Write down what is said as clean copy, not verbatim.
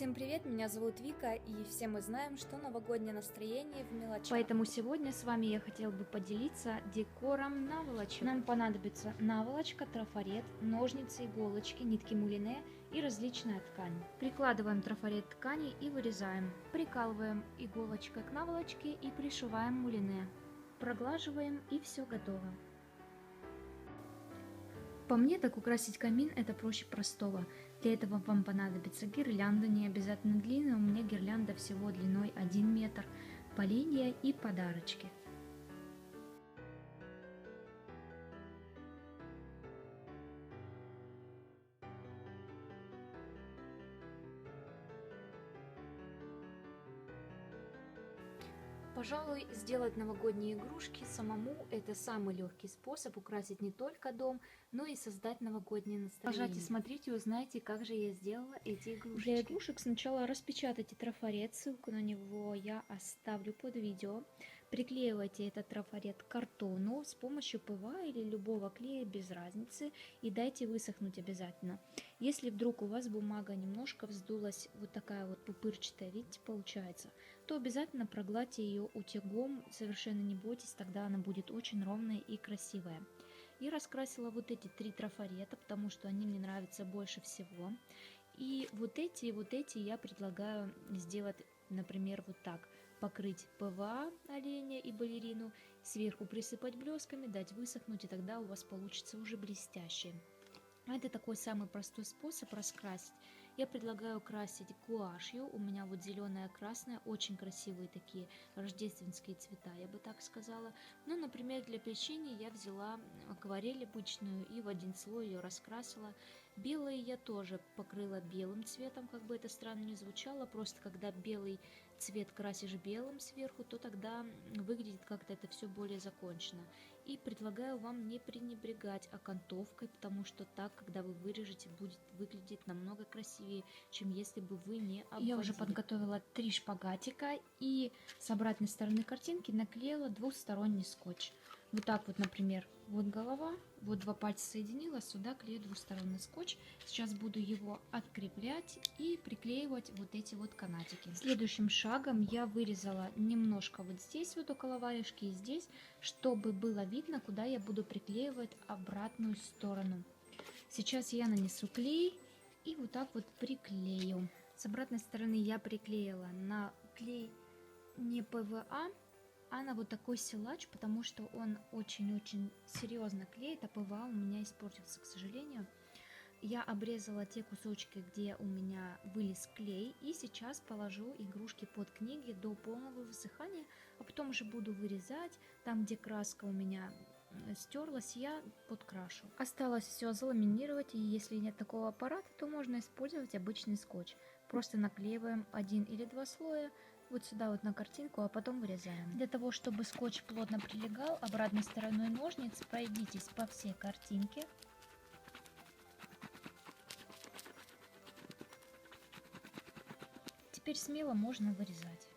Всем привет, меня зовут Вика, и все мы знаем, что новогоднее настроение в мелочах. Поэтому сегодня с вами я хотела бы поделиться декором наволочек. Нам понадобится наволочка, трафарет, ножницы, иголочки, нитки мулине и различная ткань. Прикладываем трафарет ткани и вырезаем. Прикалываем иголочкой к наволочке и пришиваем мулине. Проглаживаем, и все готово. По мне, так украсить камин это проще простого. Для этого вам понадобится гирлянда, не обязательно длинная, у меня гирлянда всего длиной 1 метр, поленья и подарочки. Пожалуй, сделать новогодние игрушки самому – это самый легкий способ украсить не только дом, но и создать новогоднее настроение. Пожалуйста, смотрите и узнайте, как же я сделала эти игрушки. Для игрушек сначала распечатайте трафарет, ссылку на него я оставлю под видео. Приклеивайте этот трафарет к картону с помощью ПВА или любого клея, без разницы, и дайте высохнуть обязательно. Если вдруг у вас бумага немножко вздулась, вот такая вот пупырчатая, видите, получается, то обязательно прогладьте ее утюгом, совершенно не бойтесь, тогда она будет очень ровная и красивая. И раскрасила вот эти 3 трафарета, потому что они мне нравятся больше всего. И вот эти я предлагаю сделать, например, вот так. Покрыть ПВА оленя и балерину, сверху присыпать блесками, дать высохнуть, и тогда у вас получится уже блестящие. Это такой самый простой способ раскрасить. Я предлагаю красить гуашью. У меня вот зеленая, красная, очень красивые такие рождественские цвета, я бы так сказала. Ну, например, для печенья я взяла акварель обычную и в один слой ее раскрасила. Белые я тоже покрыла белым цветом, как бы это странно ни звучало. Просто когда белый цвет красишь белым сверху, то тогда выглядит как-то это все более закончено. И предлагаю вам не пренебрегать окантовкой, потому что так, когда вы вырежете, будет выглядеть намного красивее, чем если бы вы не обводили. Я уже подготовила 3 шпагатика и с обратной стороны картинки наклеила двухсторонний скотч. Вот так вот, например, вот голова, вот 2 пальца соединила, сюда клею двухсторонний скотч. Сейчас буду его откреплять и приклеивать вот эти вот канатики. Следующим шагом я вырезала немножко вот здесь вот около варежки и здесь, чтобы было видно, куда я буду приклеивать обратную сторону. Сейчас я нанесу клей и вот так вот приклею. С обратной стороны я приклеила на клей не ПВА, а на вот такой силач, потому что он очень-очень серьезно клеит, а ПВА у меня испортился, к сожалению. Я обрезала те кусочки, где у меня вылез клей, и сейчас положу игрушки под книги до полного высыхания, а потом уже буду вырезать. Там, где краска у меня стерлась, я подкрашу. Осталось все заламинировать, и если нет такого аппарата, то можно использовать обычный скотч. Просто наклеиваем 1 или 2 слоя вот сюда вот на картинку, а потом вырезаем. Для того, чтобы скотч плотно прилегал, обратной стороной ножниц пройдитесь по всей картинке. Теперь смело можно вырезать.